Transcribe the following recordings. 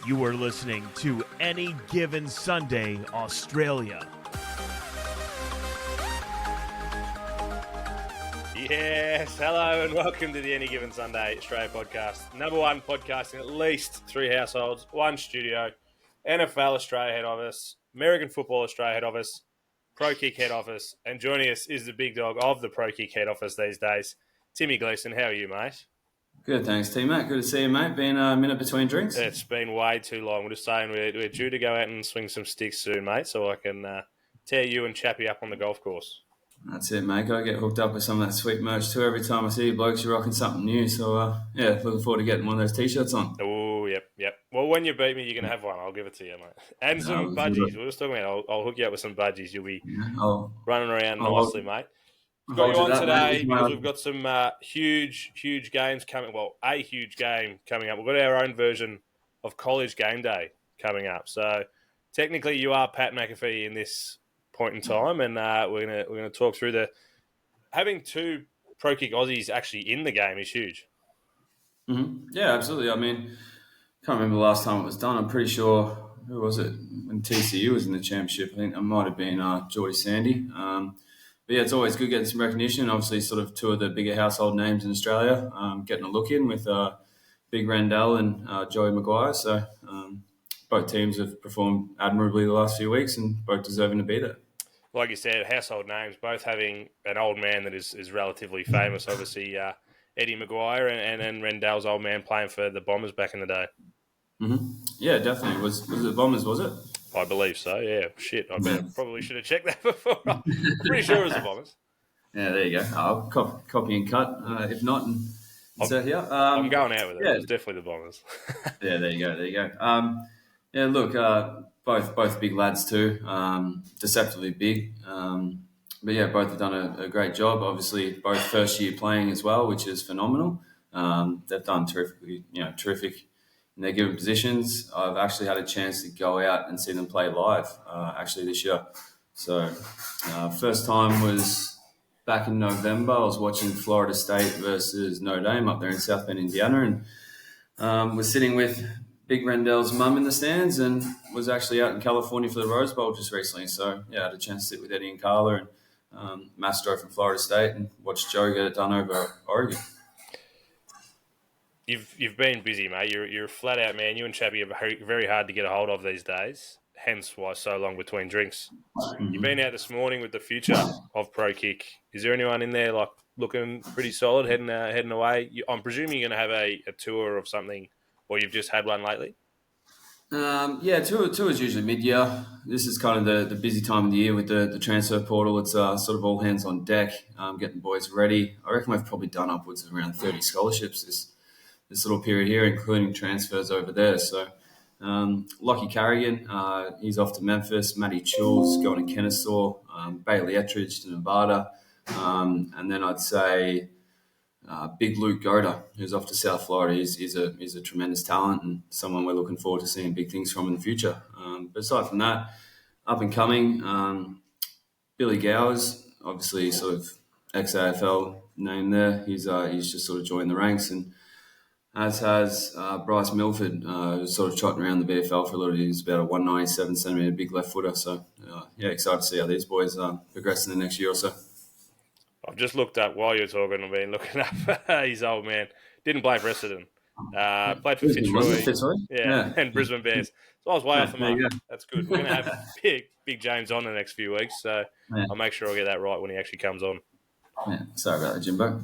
You are listening to Any Given Sunday, Australia. Yes, hello and welcome to the Any Given Sunday Australia podcast. Number one podcast in at least 3 households, 1 studio, NFL Australia head office, American Football Australia head office, Prokick head office, and joining us is the big dog of the Prokick head office these days, Timmy Gleeson. How are you, mate? Good, thanks, TMac. Good to see you, mate. Been a minute between drinks. It's been way too long. We're just saying we're due to go out and swing some sticks soon, mate, so I can tear you and Chappie up on the golf course. That's it, mate. Got to get hooked up with some of that sweet merch too. Every time I see you blokes, you're rocking something new. So, looking forward to getting one of those T-shirts on. Oh, yep. Well, when you beat me, you're going to have one. I'll give it to you, mate. And some budgies. We were just talking about I'll hook you up with some budgies. You'll be running around nicely, mate. We've got you on today because we've got some huge games coming. Well, a huge game coming up. We've got our own version of College Game Day coming up. So, technically, you are Pat McAfee in this point in time, and we're gonna talk through having 2 Prokick Aussies actually in the game is huge. Mm-hmm. Yeah, absolutely. I mean, can't remember the last time it was done. I'm pretty sure, who was it when TCU was in the championship? I think it might have been Geordie Sandy. But yeah, it's always good getting some recognition. Obviously, sort of 2 of the bigger household names in Australia getting a look in with big Rendell and Joey McGuire. So both teams have performed admirably the last few weeks and both deserving to be there. Like you said, household names, both having an old man that is relatively famous. Obviously, Eddie McGuire and Rendell's old man playing for the Bombers back in the day. Mm-hmm. Yeah, definitely. Was it Bombers, was it? I believe so, yeah. Shit, I probably should have checked that before. I'm pretty sure it was the Bombers. Yeah, there you go. I'll copy and cut. If not, here. I'm going out with it. Yeah. It's definitely the Bombers. Yeah, there you go. Yeah, look, both big lads too, deceptively big. But yeah, both have done a great job. Obviously, both first year playing as well, which is phenomenal. They've done terrific in their given positions. I've actually had a chance to go out and see them play live actually this year. So first time was back in November. I was watching Florida State versus Notre Dame up there in South Bend, Indiana, and was sitting with Big Rendell's mum in the stands and was actually out in California for the Rose Bowl just recently. So, yeah, I had a chance to sit with Eddie and Carla and Mastro from Florida State and watch Joe get it done over Oregon. You've been busy, mate. You're a flat out man. You and Chappie are very, very hard to get a hold of these days. Hence why so long between drinks. Mm-hmm. You've been out this morning with the future of Prokick. Is there anyone in there like looking pretty solid, heading away? I'm presuming you're going to have a tour of something, or you've just had one lately. Tour is usually mid-year. This is kind of the busy time of the year with the transfer portal. It's sort of all hands on deck, getting boys ready. I reckon we've probably done upwards of around 30 scholarships this little period here, including transfers over there. So, Lockie Carrigan, he's off to Memphis. Matty Chills going to Kennesaw. Bailey Ettridge to Nevada. And then I'd say big Luke Goda, who's off to South Florida. He's a tremendous talent and someone we're looking forward to seeing big things from in the future. But aside from that, up and coming, Billy Gowers, obviously sort of ex-AFL name there. He's just sort of joined the ranks, and as has Bryce Milford, who's sort of trotting around the VFL for a little bit. He's about a 197 centimetre big left footer. So, excited to see how these boys progress in the next year or so. I've just looked up while you're talking. I've been looking up his old man. Didn't play for Essendon. Played for Fitzroy. Yeah, and Brisbane Bears. So I was way off the mark. That's good. We're going to have big James on the next few weeks, so I'll make sure I get that right when he actually comes on. Yeah, sorry about that, Jimbo.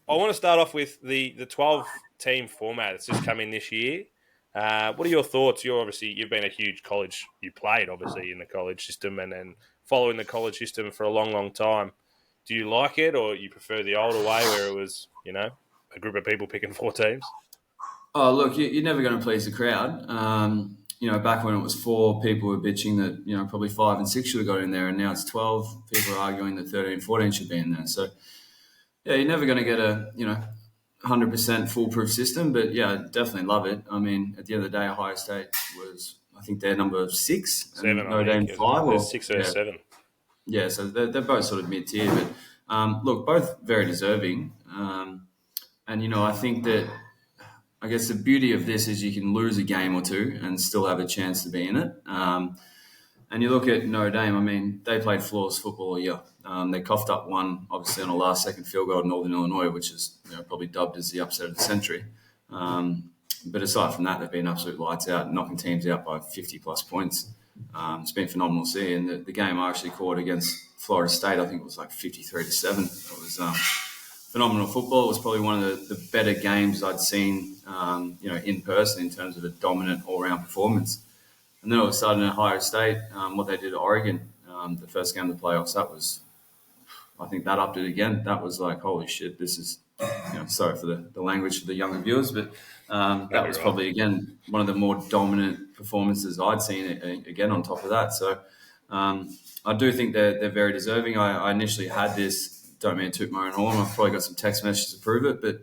I want to start off with the 12-team format that's just come in this year. What are your thoughts? You've been a huge college. You played, obviously, in the college system and following the college system for a long time. Do you like it, or you prefer the older way where it was, a group of people picking 4 teams? Oh, look, you're never going to please the crowd. Back when it was 4, people were bitching that, probably 5 and 6 should have got in there, and now it's 12. People are arguing that 13 and 14 should be in there. So, yeah, you're never going to get a, 100% foolproof system, but, yeah, I definitely love it. I mean, at the end of the day, Ohio State was, I think, their number 6. 7, Notre Dame 5. Or 6 or 7. Yeah, so they're both sort of mid-tier, but look, both very deserving. And, I think that I guess the beauty of this is you can lose a game or two and still have a chance to be in it. And you look at Notre Dame, I mean, they played flawless football all year. They coughed up one, obviously, on a last-second field goal at Northern Illinois, which is probably dubbed as the upset of the century. But aside from that, they've been absolute lights out, knocking teams out by 50-plus points. It's been phenomenal to see. And the game I actually caught against Florida State, I think it was like 53-7. It was phenomenal football. It was probably one of the better games I'd seen, in person in terms of a dominant all-round performance. And then all of a sudden at Ohio State, what they did at Oregon, the first game of the playoffs, I think that upped it again. That was like, holy shit, this is, sorry for the language for the younger viewers, but that was probably, again, one of the more dominant performances I'd seen, again, on top of that. So I do think they're very deserving. I initially had this, don't mean to toot my own horn, I've probably got some text messages to prove it, but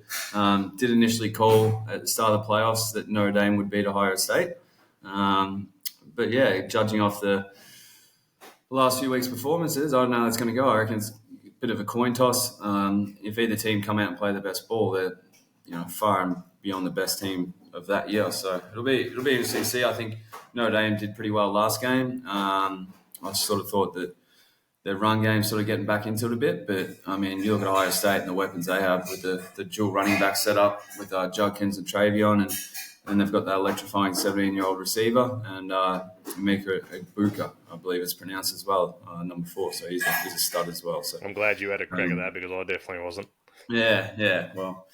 did initially call at the start of the playoffs that Notre Dame would beat Ohio State. But yeah, judging off the last few weeks' performances, I don't know how it's going to go. I reckon it's a bit of a coin toss. If either team come out and play the best ball, they're far and beyond the best team of that year. So it'll be interesting to see. I think Notre Dame did pretty well last game. I sort of thought that their run game sort of getting back into it a bit, but I mean, you look at Ohio State and the weapons they have with the dual running back setup with Judkins and Travion, and they've got that electrifying 17-year-old receiver and Mika Ibuka, I believe it's pronounced as well, number 4. So he's a stud as well. So I'm glad you had a crack at that because I definitely wasn't. Yeah. Well,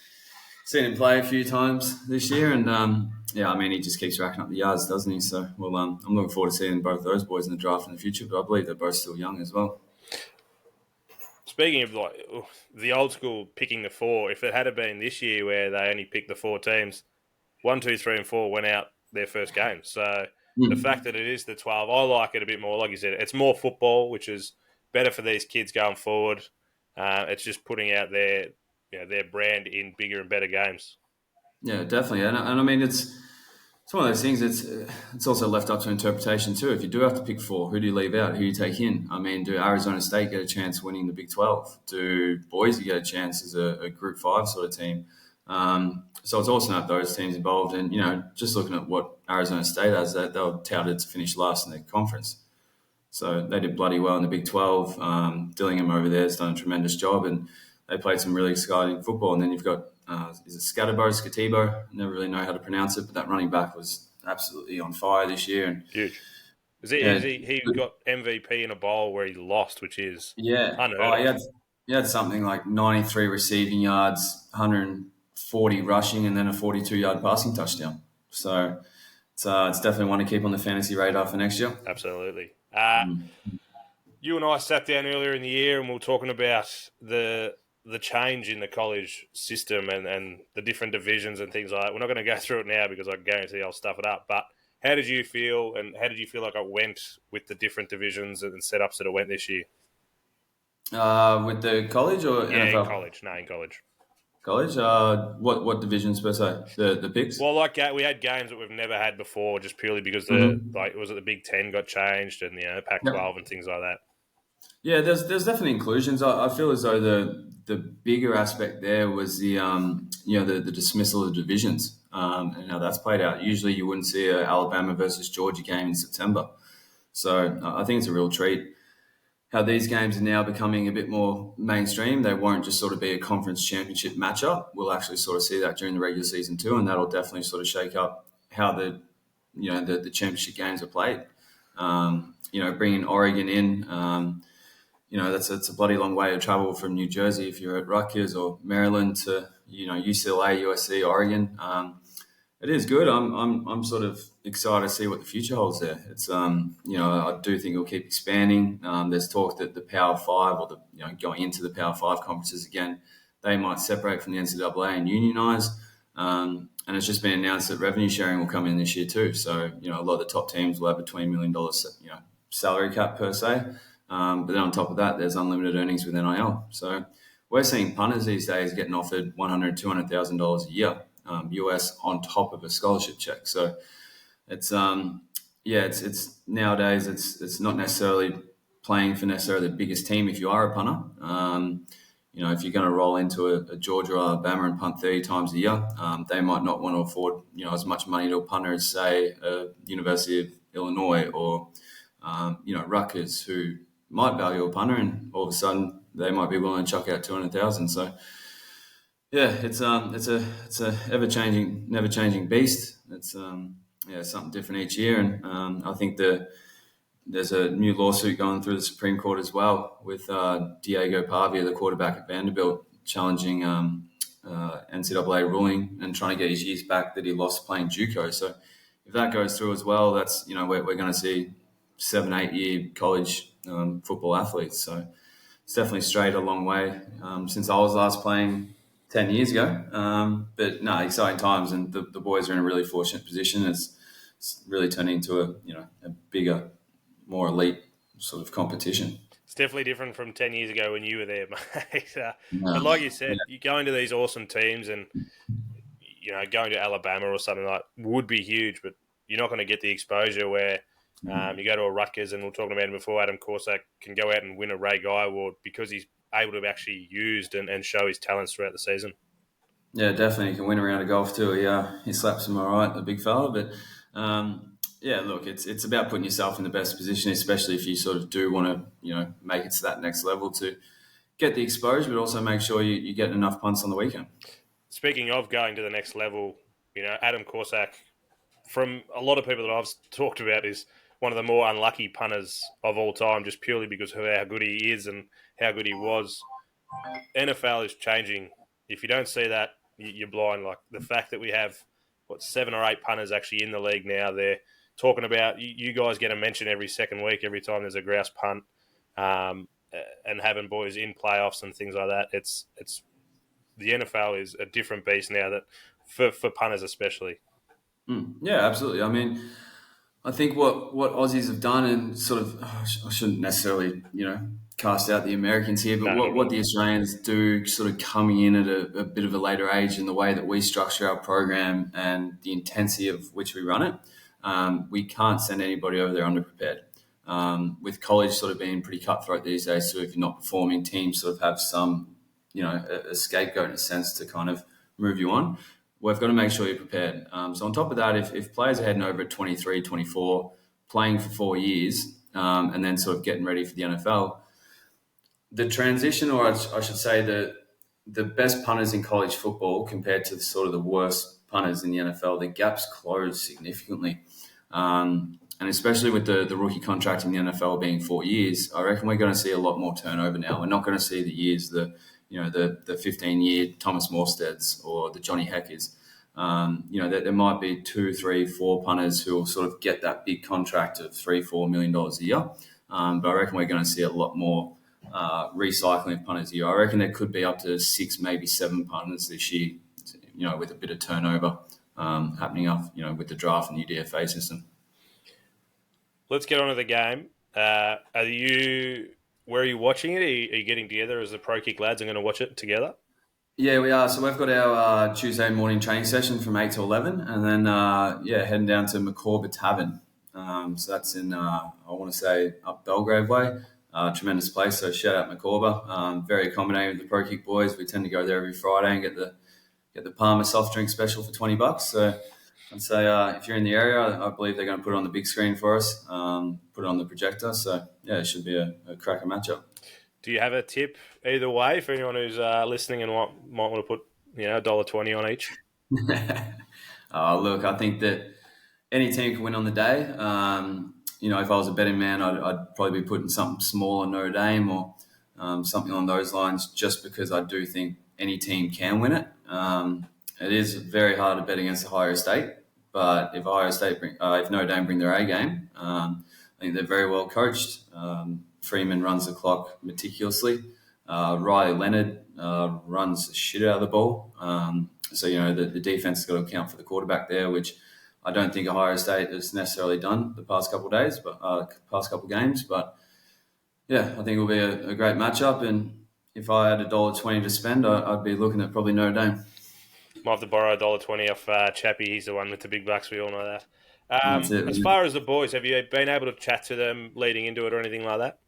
seen him play a few times this year, and I mean, he just keeps racking up the yards, doesn't he? So, well, I'm looking forward to seeing both those boys in the draft in the future, but I believe they're both still young as well. Speaking of like the old school picking the 4, if it had been this year where they only picked the 4 teams, 1, 2, 3, and 4 went out their first game. So the fact that it is the 12, I like it a bit more. Like you said, it's more football, which is better for these kids going forward. It's just putting out their brand in bigger and better games. Yeah, definitely. And I mean, it's one of those things. It's also left up to interpretation too. If you do have to pick 4, who do you leave out? Who do you take in? I mean, do Arizona State get a chance winning the Big 12? Do Boise get a chance as a Group 5 sort of team? So it's awesome to have those teams involved. And, just looking at what Arizona State has, they were touted to finish last in their conference. So they did bloody well in the Big 12. Dillingham over there has done a tremendous job, and they played some really exciting football. And then you've got, is it Scatibo? Never really know how to pronounce it, but that running back was absolutely on fire this year. And huge. He got MVP in a bowl where he lost, which is unheard of. He had something like 93 receiving yards, 140 rushing, and then a 42-yard passing touchdown. So it's definitely one to keep on the fantasy radar for next year. Absolutely. You and I sat down earlier in the year and we were talking about the change in the college system and the different divisions and things like that. We're not going to go through it now because I guarantee I'll stuff it up. But how did you feel, and how did you feel like it went with the different divisions and setups that it went this year? With the college or NFL? In college. No, in college. College? What divisions per se? The picks? Well, like we had games that we've never had before, just purely because the Big 10 got changed and Pac-12 and things like that. Yeah, there's definitely inclusions. I feel as though the bigger aspect there was the dismissal of divisions and how that's played out. Usually, you wouldn't see a Alabama versus Georgia game in September, so I think it's a real treat. How these games are now becoming a bit more mainstream. They won't just sort of be a conference championship matchup. We'll actually sort of see that during the regular season too, and that'll definitely sort of shake up how the championship games are played. Bringing Oregon in, it's a bloody long way to travel from New Jersey if you're at Rutgers or Maryland to UCLA, USC, Oregon. It is good. I'm sort of excited to see what the future holds there. It's I do think it'll keep expanding. There's talk that the Power 5 or going into the Power 5 conferences again, they might separate from the NCAA and unionize. And it's just been announced that revenue sharing will come in this year too. So a lot of the top teams will have a $20 million salary cap per se. But then on top of that, there's unlimited earnings with NIL. So we're seeing punters these days getting offered $100,000, $200,000 a year. US on top of a scholarship check. So it's it's nowadays it's not necessarily playing for necessarily the biggest team if you are a punter. if you're going to roll into a Georgia or Alabama and punt 30 times a year, they might not want to afford, as much money to a punter as, say, University of Illinois or, Rutgers, who might value a punter, and all of a sudden they might be willing to chuck out 200,000. So, yeah, it's a ever changing, never changing beast. It's something different each year, and I think there's a new lawsuit going through the Supreme Court as well with Diego Pavia, the quarterback at Vanderbilt, challenging NCAA ruling and trying to get his years back that he lost playing JUCO. So if that goes through as well, that's we're going to see 7-8 year college football athletes. So it's definitely strayed a long way since I was last playing 10 years ago. But no, exciting times, and the boys are in a really fortunate position. It's really turning into a bigger, more elite sort of competition. It's definitely different from 10 years ago when you were there, mate. But like you said, you go into these awesome teams, and going to Alabama or something like would be huge, but you're not going to get the exposure where you go to a Rutgers, and we were talking about him before, Adam Corsack can go out and win a Ray Guy Award because he's able to actually used and show his talents throughout the season. Yeah, definitely. He can win a round of golf too. He slaps him all right, the big fella. But yeah, look, it's about putting yourself in the best position, especially if you sort of do want to, make it to that next level to get the exposure, but also make sure you get enough punts on the weekend. Speaking of going to the next level, Adam Corsack, from a lot of people that I've talked about, is one of the more unlucky punters of all time, just purely because of how good he is and how good he was. NFL is changing. If you don't see that, you're blind. Like the fact that we have, 7 or 8 punters actually in the league now. They're talking about, you guys get a mention every second week, every time there's a grouse punt, and having boys in playoffs and things like that. It's the NFL is a different beast now, that for punters especially. Yeah, absolutely. I mean, I think what Aussies have done, and sort of, I shouldn't necessarily, cast out the Americans here, but what the Australians do, sort of coming in at a bit of a later age in the way that we structure our program and the intensity of which we run it, we can't send anybody over there underprepared. With college sort of being pretty cutthroat these days, so if you're not performing, teams sort of have some, a scapegoat in a sense to kind of move you on. We've got to make sure you're prepared. So on top of that, if players are heading over at 23, 24, playing for 4 years, and then sort of getting ready for the NFL, the transition, or I should say the best punters in college football compared to sort of the worst punters in the NFL, the gaps close significantly. And especially with the rookie contract in the NFL being 4 years, I reckon we're going to see a lot more turnover now. We're not going to see the years, the 15-year Thomas Morsteads or the Johnny Heckers. There might be 2, 3, 4 punters who will sort of get that big contract of $3-4 million a year. But I reckon we're going to see a lot more recycling of punters a year. I reckon there could be up to 6, maybe 7 punters this year, with a bit of turnover happening up, with the draft and the DFA system. Let's get on to the game. Where are you watching it? Are you getting together as the Prokick lads and going to watch it together? Yeah, we are. So we've got our Tuesday morning training session from 8 to 11, and then heading down to McGuire Tavern. So that's in I want to say up Belgrave way. Tremendous place. So shout out McGuire. Very accommodating with the Prokick boys. We tend to go there every Friday and get the Palmer soft drink special for $20. So I'd say if you're in the area, I believe they're going to put it on the big screen for us, put it on the projector. So, yeah, it should be a cracker matchup. Do you have a tip either way for anyone who's listening and might want to put $1.20 on each? Look, I think that any team can win on the day. If I was a betting man, I'd probably be putting something small on Notre Dame or something on those lines, just because I do think any team can win it. It is very hard to bet against Ohio State, but if Notre Dame bring their A game, I think they're very well coached. Freeman runs the clock meticulously. Riley Leonard runs the shit out of the ball. So the defense has got to account for the quarterback there, which I don't think Ohio State has necessarily done the past couple of days, but past couple of games. But yeah, I think it'll be a great matchup. And if I had $1.20 to spend, I'd be looking at probably Notre Dame. Might have to borrow $1.20 off Chappie. He's the one with the big bucks. We all know that. As far as the boys, have you been able to chat to them leading into it or anything like that?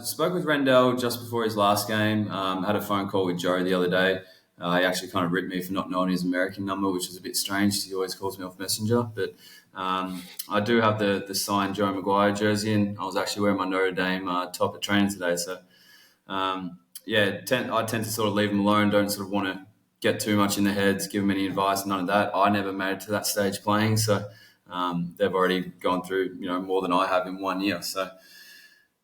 Spoke with Rendell just before his last game. Had a phone call with Joe the other day. He actually kind of ripped me for not knowing his American number, which is a bit strange. He always calls me off Messenger. But I do have the signed Joe McGuire jersey, and I was actually wearing my Notre Dame top at training today. So, I tend to sort of leave them alone. Don't sort of want to get too much in their heads, give them any advice, none of that. I never made it to that stage playing. So they've already gone through, more than I have in 1 year. So,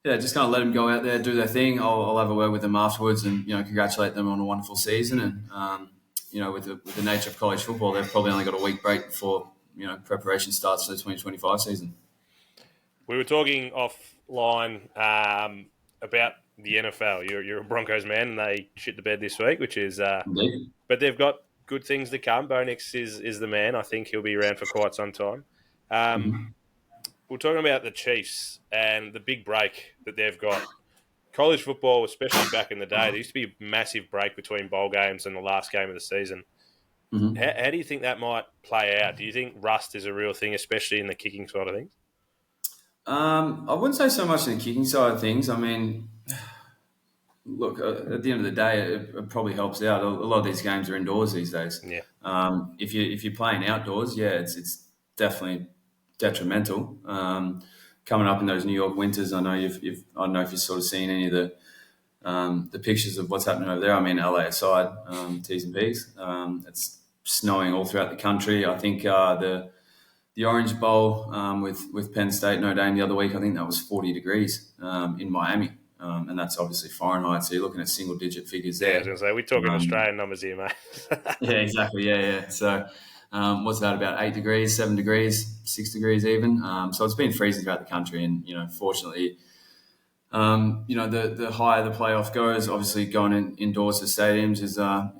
yeah, just kind of let them go out there, do their thing. I'll have a word with them afterwards and, congratulate them on a wonderful season. And, with the nature of college football, they've probably only got a week break before, preparation starts for the 2025 season. We were talking offline about the NFL. You're a Broncos man, and they shit the bed this week, which is but they've got good things to come. Bo Nix is the man. I think he'll be around for quite some time. We're talking about the Chiefs and the big break that they've got. College football, especially back in the day, there used to be a massive break between bowl games and the last game of the season. Mm-hmm. How do you think that might play out? Do you think rust is a real thing, especially in the kicking side of things? I wouldn't say so much in the kicking side of things. I mean, look, at the end of the day, it probably helps out. A lot of these games are indoors these days. Yeah. If you're playing outdoors, it's definitely detrimental. Coming up in those New York winters, I know I don't know if you've sort of seen any of the pictures of what's happening over there. I mean, LA aside, T's and P's. It's snowing all throughout the country. I think the Orange Bowl with Penn State, Notre Dame the other week, I think that was 40 degrees in Miami. And that's obviously Fahrenheit, so you're looking at single-digit figures there. Yeah, I was going to say, we're talking Australian numbers here, mate. Yeah, exactly. Yeah. So what's that, about 8 degrees, 7 degrees, 6 degrees even? So it's been freezing throughout the country, and, fortunately, the higher the playoff goes, obviously going indoors to stadiums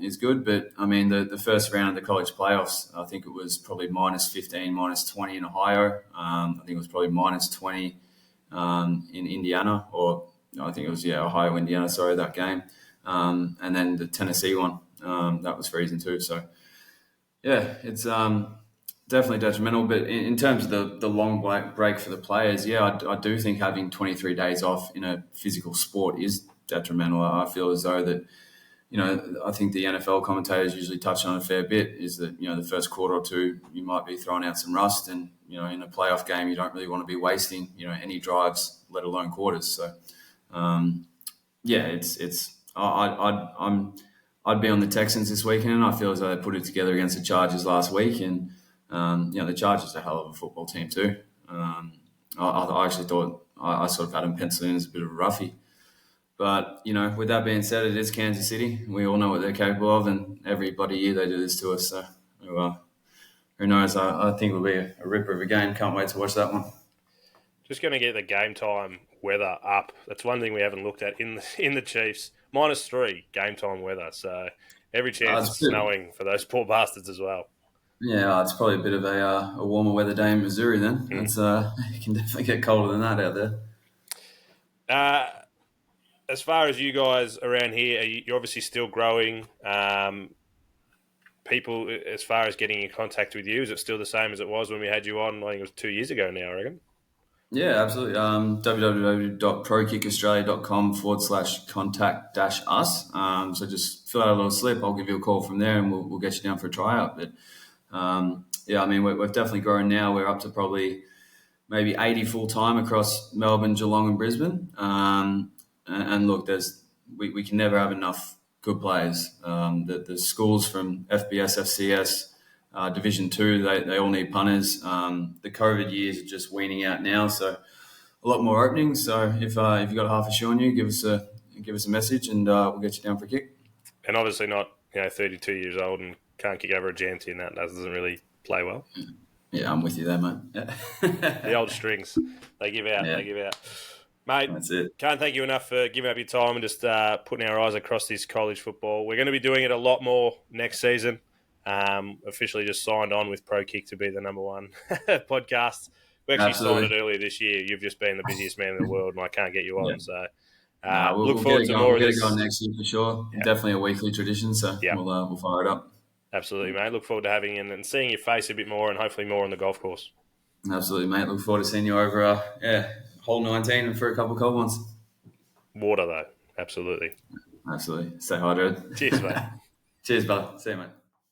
is good. But, I mean, the first round of the college playoffs, I think it was probably -15, -20 in Ohio. I think it was probably -20 in Indiana, or I think it was, Ohio, Indiana, that game. And then the Tennessee one, that was freezing too. So, yeah, it's definitely detrimental. But in terms of the long break for the players, I do think having 23 days off in a physical sport is detrimental. I feel as though that, I think the NFL commentators usually touch on a fair bit, is that, the first quarter or two, you might be throwing out some rust, and, in a playoff game, you don't really want to be wasting, any drives, let alone quarters. So, I'd be on the Texans this weekend. I feel as though they put it together against the Chargers last week, and the Chargers are a hell of a football team too. I actually thought I sort of had them penciled in as a bit of a roughie, but with that being said, it is Kansas City. We all know what they're capable of, and every bloody year they do this to us. So who knows? I think it'll be a ripper of a game. Can't wait to watch that one. Just going to get the game time weather up. That's one thing we haven't looked at in the Chiefs. -3 game time weather. So every chance it's snowing for those poor bastards as well. Yeah, it's probably a bit of a warmer weather day in Missouri then. It's it can definitely get colder than that out there. As far as you guys around here, you're obviously still growing. People, as far as getting in contact with you, is it still the same as it was when we had you on? I think it was 2 years ago now, I reckon. Yeah, absolutely. www.prokickaustralia.com/contact-us. So just fill out a little slip. I'll give you a call from there, and we'll get you down for a tryout. But I mean, we've definitely grown now. We're up to probably maybe 80 full-time across Melbourne, Geelong and Brisbane. And look, we can never have enough good players. The schools from FBS, FCS, Division 2, they all need punters. The COVID years are just weaning out now, so a lot more openings. So if you've got half a shoe on you, give us a message, and we'll get you down for a kick. And obviously not 32 years old and can't kick over a Janty, and that doesn't really play well. Yeah, I'm with you there, mate. Yeah. The old strings, they give out. Yeah. They give out. Mate, that's it. Can't thank you enough for giving up your time and just putting our eyes across this college football. We're going to be doing it a lot more next season. Officially just signed on with Prokick to be the number one podcast. We actually signed it earlier this year. You've just been the busiest man in the world, and I can't get you on. So look forward to more of this. We'll get it going next year for sure. Yeah. Definitely a weekly tradition, so we'll fire it up. Absolutely, mate. Look forward to having you and seeing your face a bit more, and hopefully more on the golf course. Absolutely, mate. Look forward to seeing you over hole 19 and for a couple of cold ones. Water, though. Absolutely. Absolutely. Stay hydrated. Cheers, mate. Cheers, brother. See you, mate.